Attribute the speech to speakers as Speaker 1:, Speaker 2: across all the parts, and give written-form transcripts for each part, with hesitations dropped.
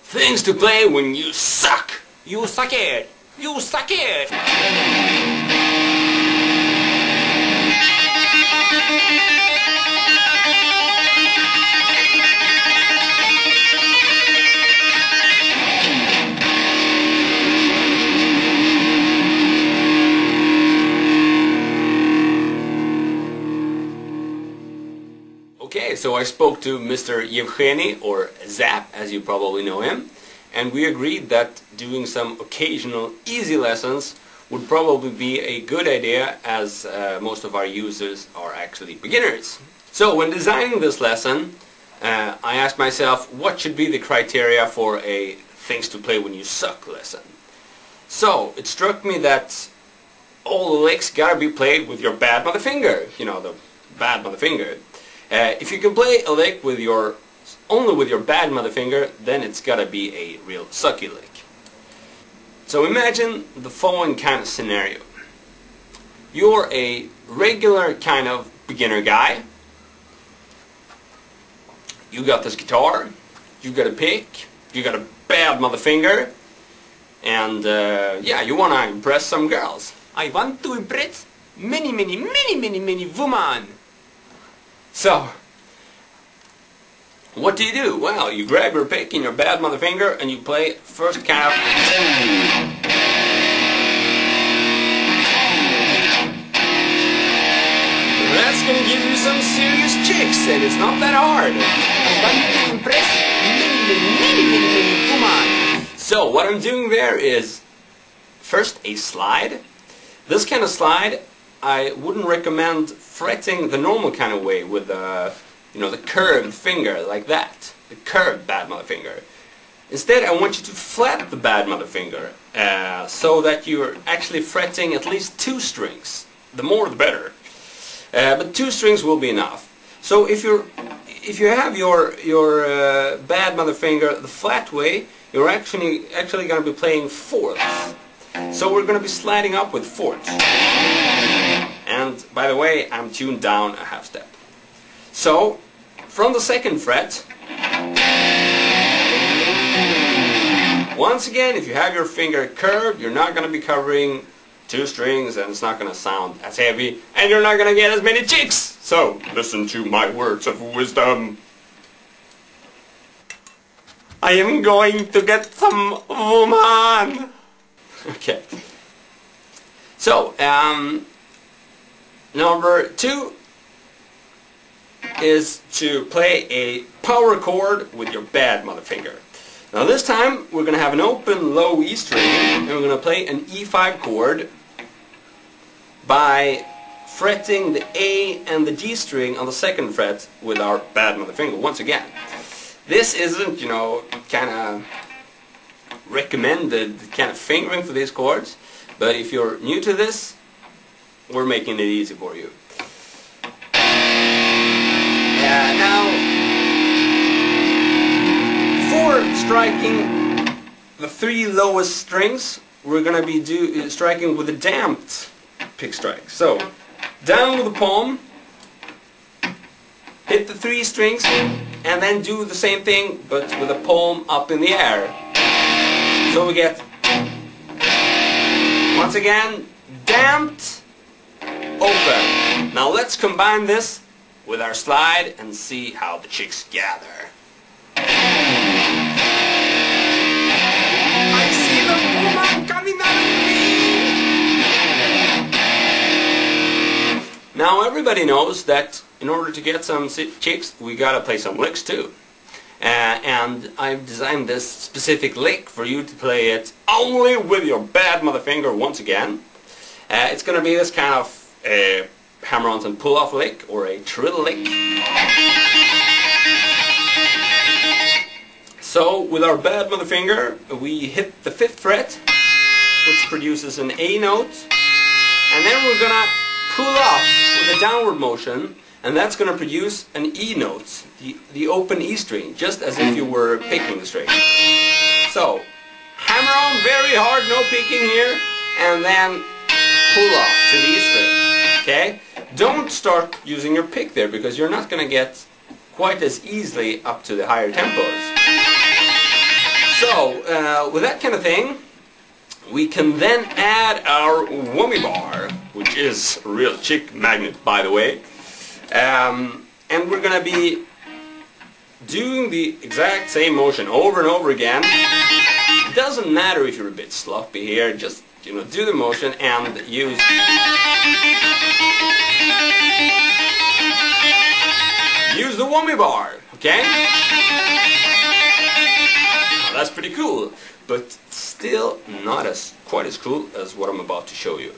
Speaker 1: Things to play when you suck. You suck it. You suck it. Okay, so I spoke to Mr. Yevgeny, or Zap, as you probably know him, and we agreed that doing some occasional easy lessons would probably be a good idea, as most of our users are actually beginners. So when designing this lesson, I asked myself what should be the criteria for a things to play when you suck lesson. So it struck me that all the licks gotta be played with your bad mother finger, you know, the bad mother finger. If you can play a lick with only with your bad mother finger, then it's gotta be a real sucky lick. So imagine the following kind of scenario. You're a regular kind of beginner guy. You got this guitar, you got a pick, you got a bad mother finger, and yeah, you wanna impress some girls. I want to impress many women. So, what do? Well, you grab your pick and your bad mother finger and you play first kind of... That's gonna give you some serious chicks, and it's not that hard. I want to impress many women. So, what I'm doing there is first a slide. This kind of slide I wouldn't recommend fretting the normal kind of way with you know, the curved finger like that, the curved bad mother finger. Instead, I want you to flat the bad mother finger so that you're actually fretting at least 2 strings. The more the better. But 2 strings will be enough. So if you have your bad mother finger the flat way, you're actually going to be playing fourths. So we're going to be sliding up with fourths. And by the way, I'm tuned down a half step. So from the 2nd fret, once again, if you have your finger curved, you're not going to be covering 2 strings, and it's not going to sound as heavy, and you're not going to get as many chicks. So listen to my words of wisdom. I am going to get some woman. Okay. So, number 2 is to play a power chord with your bad mother finger. Now this time we're going to have an open low E string, and we're going to play an E5 chord by fretting the A and the G string on the 2nd fret with our bad mother finger once again. This isn't, you know, kind of recommended kind of fingering for these chords, but if you're new to this, we're making it easy for you. Now, before striking the 3 lowest strings, we're going to be striking with a damped pick strike. So, down with the palm, hit the 3 strings, and then do the same thing, but with the palm up in the air. So we get, once again, damped, open. Now let's combine this with our slide and see how the chicks gather. I see the woman coming out of me! Now everybody knows that in order to get some chicks, we gotta play some licks too. And I've designed this specific lick for you to play it only with your bad mother finger once again. It's going to be this kind of hammer-ons and pull-off lick, or a trill lick. So with our bad mother finger, we hit the 5th fret, which produces an A note, and then we're going to pull off with a downward motion, and that's going to produce an E note, the open E string, just as if you were picking the string. So, hammer on very hard, no picking here, and then pull off to the E string. Okay? Don't start using your pick there, because you're not going to get quite as easily up to the higher tempos. So, with that kind of thing, we can then add our whammy bar, which is a real chick magnet, by the way. And we're gonna be doing the exact same motion over and over again. It doesn't matter if you're a bit sloppy here, just, you know, do the motion and use the whammy bar, okay? Now, that's pretty cool, but still not quite as cool as what I'm about to show you.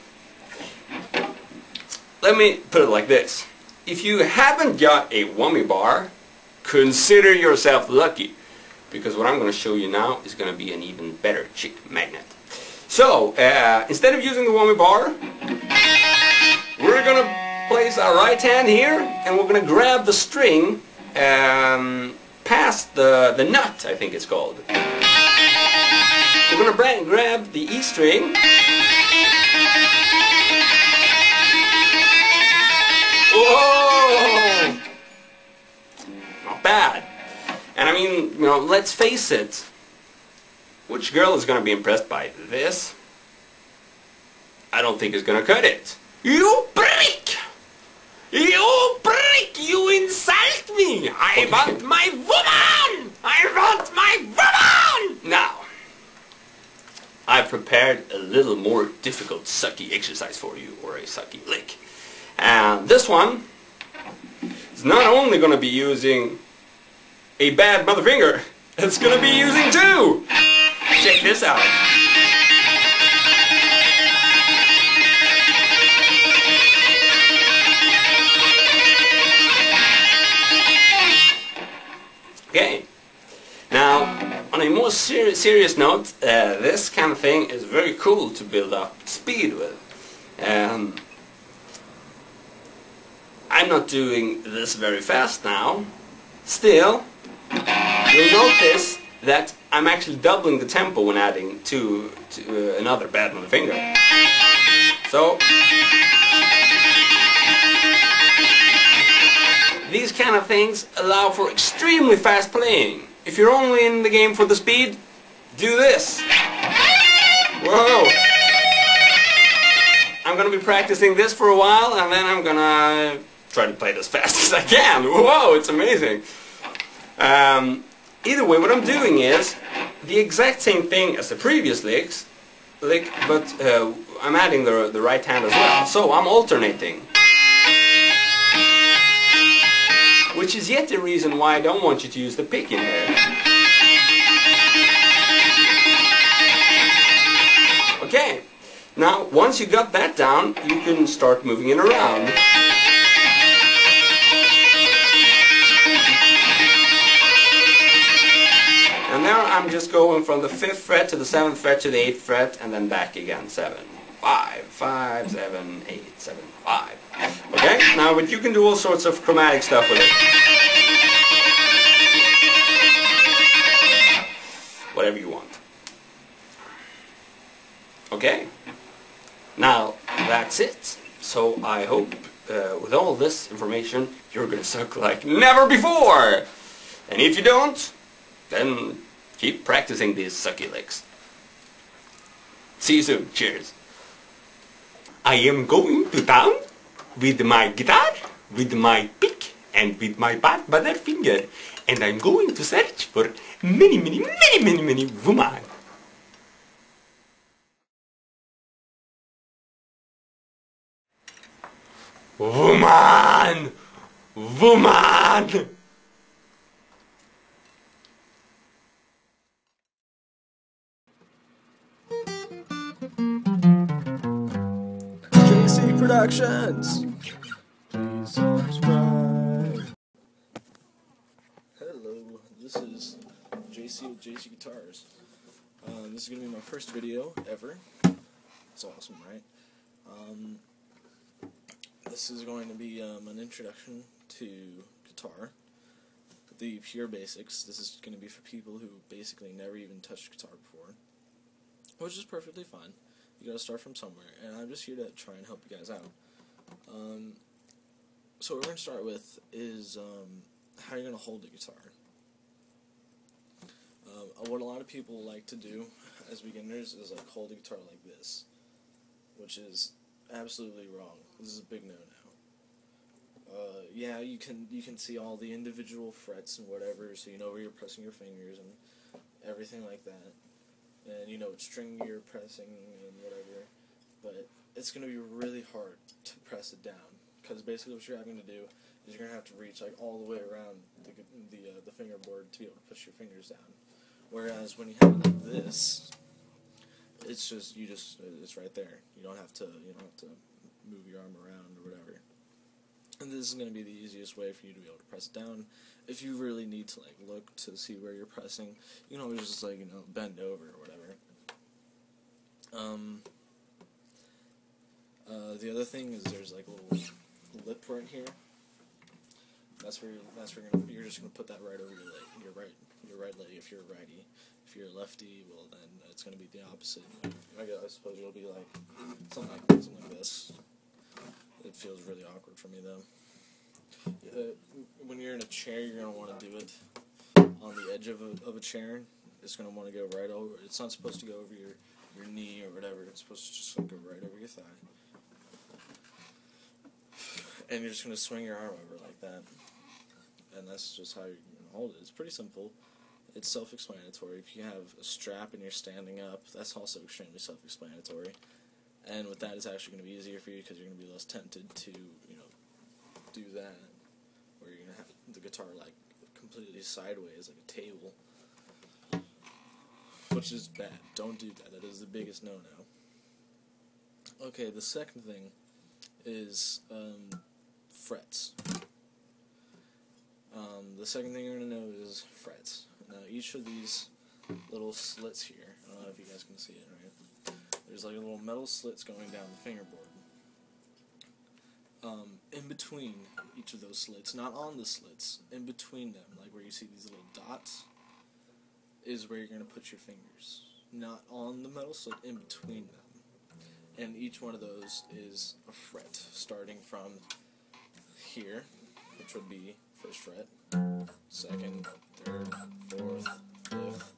Speaker 1: Let me put it like this. If you haven't got a whammy bar, consider yourself lucky, because what I'm going to show you now is going to be an even better chick magnet. So, instead of using the whammy bar, we're going to place our right hand here, and we're going to grab the string past the nut, I think it's called. We're going to grab the E string. Whoa! Not bad. And I mean, you know, let's face it. Which girl is going to be impressed by this? I don't think it's going to cut it. You prick! You prick! You insult me! I want my woman! I want my woman! Now, I've prepared a little more difficult sucky exercise for you, or a sucky lick. And this one is not only going to be using a bad mother finger, it's going to be using two! Check this out. Okay. Now, on a more serious note, this kind of thing is very cool to build up speed with. I'm not doing this very fast now. Still, you'll notice that I'm actually doubling the tempo when adding to another bad mother finger. So, these kind of things allow for extremely fast playing. If you're only in the game for the speed, do this. Whoa! I'm gonna be practicing this for a while, and then I'm gonna try to play it as fast as I can. Whoa, it's amazing. Either way, what I'm doing is the exact same thing as the previous lick, but I'm adding the right hand as well. So I'm alternating. Which is yet the reason why I don't want you to use the pick in here. Okay, now once you got that down, you can start moving it around. And there I'm just going from the 5th fret to the 7th fret to the 8th fret and then back again. 7, 5, 5, 7, 8, 7, 5. Okay, now but you can do all sorts of chromatic stuff with it. Whatever you want. Okay, now that's it. So I hope with all this information you're gonna suck like never before. And if you don't, then keep practicing these sucky licks. See you soon. Cheers. I am going to town with my guitar, with my pick, and with my bad mother finger. And I'm going to search for many women. Woman! Woman!
Speaker 2: JC Productions. Please subscribe. Hello, this is JC with JC Guitars. This is going to be my first video ever. It's awesome, right? This is going to be an introduction to guitar, the pure basics. This is going to be for people who basically never even touched guitar before, which is perfectly fine. You gotta start from somewhere, and I'm just here to try and help you guys out. So what we're gonna start with is how you're gonna hold the guitar. what a lot of people like to do as beginners is like hold the guitar like this, which is absolutely wrong. This is a big no-no. Yeah, you can see all the individual frets and whatever, so you know where you're pressing your fingers and everything like that, and you know what string you're pressing and whatever. But it's gonna be really hard to press it down, because basically what you're having to do is you're gonna have to reach like all the way around the fingerboard to be able to push your fingers down. Whereas when you have it like this, it's right there. You don't have to move your arm around or whatever. And this is going to be the easiest way for you to be able to press down. If you really need to like look to see where you're pressing, you can always just like bend over or whatever. The other thing is there's like a little lip right here. That's where you're just gonna put that right over your leg, your right leg if you're a righty. If you're a lefty, well then it's gonna be the opposite. I suppose it'll be like something like this. It feels really awkward for me though. When you're in a chair, you're gonna want to do it on the edge of a chair. It's gonna want to go right over. It's not supposed to go over your knee or whatever. It's supposed to just like go right over your thigh. And you're just gonna swing your arm over like that. And that's just how you're going to hold it. It's pretty simple. It's self-explanatory. If you have a strap and you're standing up, that's also extremely self-explanatory. And with that, it's actually going to be easier for you because you're going to be less tempted to, do that. Where you're going to have the guitar, like, completely sideways, like a table. Which is bad. Don't do that. That is the biggest no-no. Okay, the second thing is frets. The second thing you're going to know is frets. Now, each of these little slits here, I don't know if you guys can see it, right? There's like a little metal slits going down the fingerboard. In between each of those slits, not on the slits, in between them, like where you see these little dots, is where you're going to put your fingers. Not on the metal slit, in between them. And each one of those is a fret, starting from here, which would be first fret, second, third, fourth, fifth,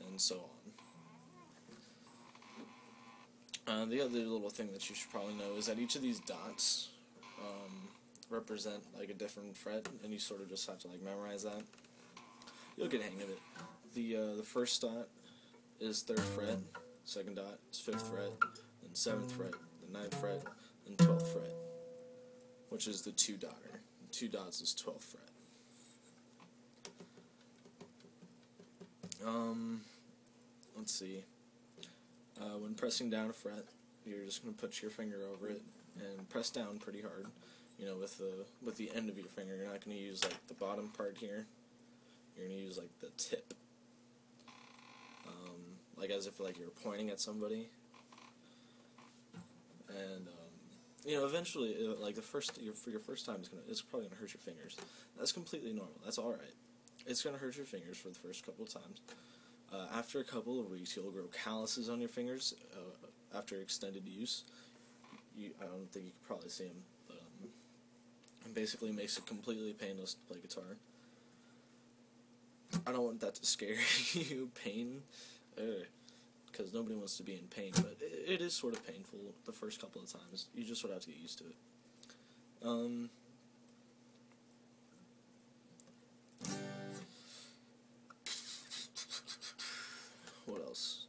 Speaker 2: and so on. The other little thing that you should probably know is that each of these dots represent like a different fret, and you sort of just have to like memorize that. You'll get a hang of it. The first dot is 3rd fret, second dot is 5th fret, then 7th fret, the 9th fret, and 12th fret, which is the 2-dotter. 2 dots is 12th fret. Let's see. When pressing down a fret, you're just going to put your finger over it and press down pretty hard. With the end of your finger. You're not going to use like the bottom part here. You're going to use like the tip, like as if like you're pointing at somebody. And eventually, like your first time it's probably gonna hurt your fingers. That's completely normal. That's all right. It's gonna hurt your fingers for the first couple of times. After a couple of weeks, you'll grow calluses on your fingers after extended use. I don't think you can probably see them, but it basically makes it completely painless to play guitar. I don't want that to scare you. Pain, because nobody wants to be in pain, but it is sort of painful the first couple of times. You just sort of have to get used to it. What else?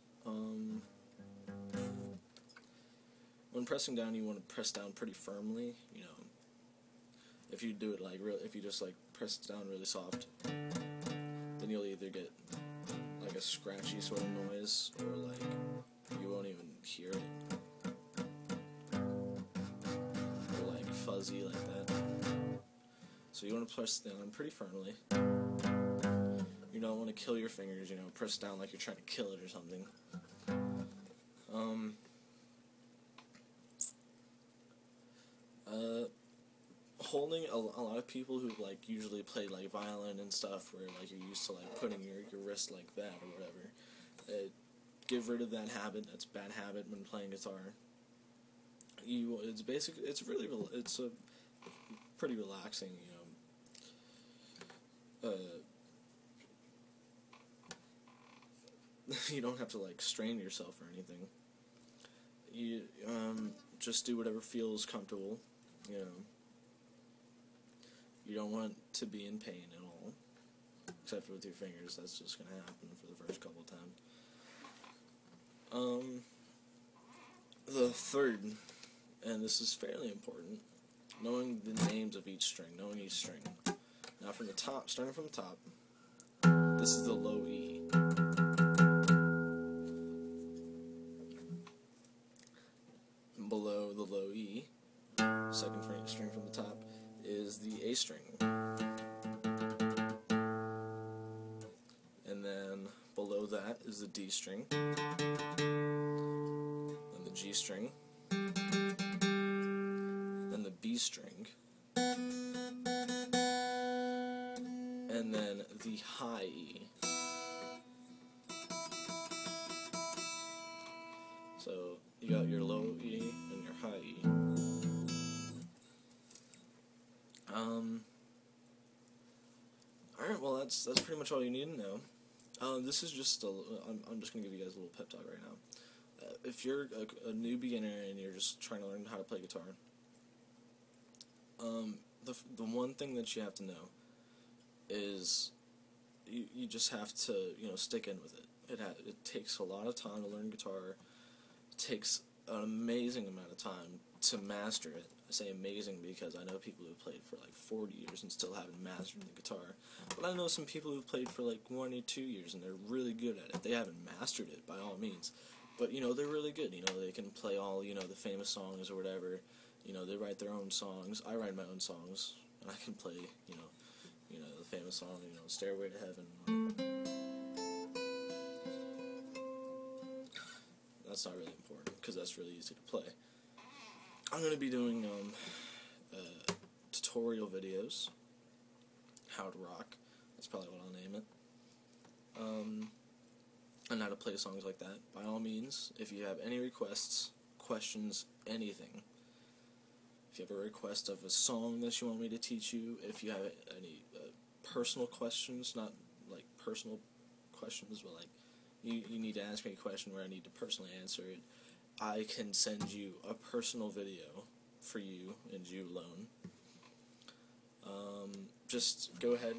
Speaker 2: When pressing down, you want to press down pretty firmly. If you do it if you just like press down really soft, then you'll either get like a scratchy sort of noise, or like you won't even hear it, or like fuzzy like that. So you want to press down pretty firmly. You don't want to kill your fingers, press down like you're trying to kill it or something. Holding a lot of people who like usually play like violin and stuff, where like you're used to like putting your wrist like that or whatever. Get rid of that habit. That's a bad habit when playing guitar. It's a pretty relaxing, you don't have to like strain yourself or anything. You just do whatever feels comfortable. You know, you don't want to be in pain at all, except for with your fingers. That's just gonna happen for the first couple of times. The third, and this is fairly important, knowing the names of each string, knowing each string. Now from the top, starting from the top, this is the low E. Below the low E, second string from the top, is the A string. And then below that is the D string, then the G string, then the B string, and then the high E. So you got your low E and your high E. Alright, well that's pretty much all you need to know. This is just I'm just gonna give you guys a little pep talk right now. If you're a new beginner and you're just trying to learn how to play guitar, the one thing that you have to know is you just have to, you know, stick in with it. It takes a lot of time to learn guitar. It takes an amazing amount of time to master it. I say amazing because I know people who've played for like 40 years and still haven't mastered the guitar. But I know some people who've played for like 1 or 2 years and they're really good at it. They haven't mastered it by all means, but you know, they're really good. You know, they can play all, you know, the famous songs or whatever. You know, they write their own songs. I write my own songs, and I can play, you know the famous song, you know, Stairway to Heaven. That's not really important because that's really easy to play. I'm going to be doing tutorial videos, how to rock, that's probably what I'll name it, and how to play songs like that. By all means, if you have any requests, questions, anything, if you have a request of a song that you want me to teach you, if you have any personal questions, not like personal questions, but like you need to ask me a question where I need to personally answer it, I can send you a personal video for you and you alone. Just go ahead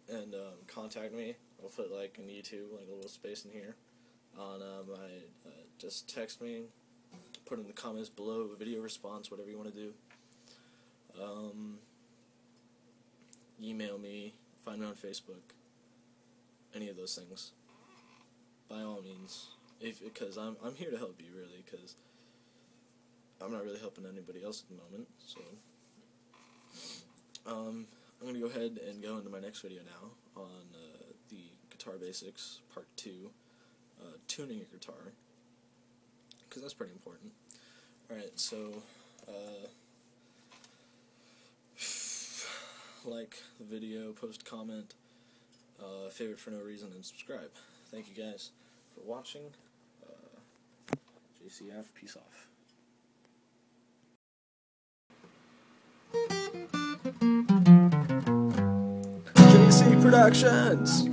Speaker 2: and contact me. I'll put like in YouTube, like a little space in here. On just text me, put in the comments below, a video response, whatever you want to do. Email me, find me on Facebook, any of those things. By all means. Because I'm here to help you, really, because I'm not really helping anybody else at the moment, so I'm going to go ahead and go into my next video now on the Guitar Basics Part 2, tuning your guitar, because that's pretty important. Alright, so like the video, post, comment, favorite for no reason, and subscribe. Thank you guys for watching. JCF, peace off. JC Productions!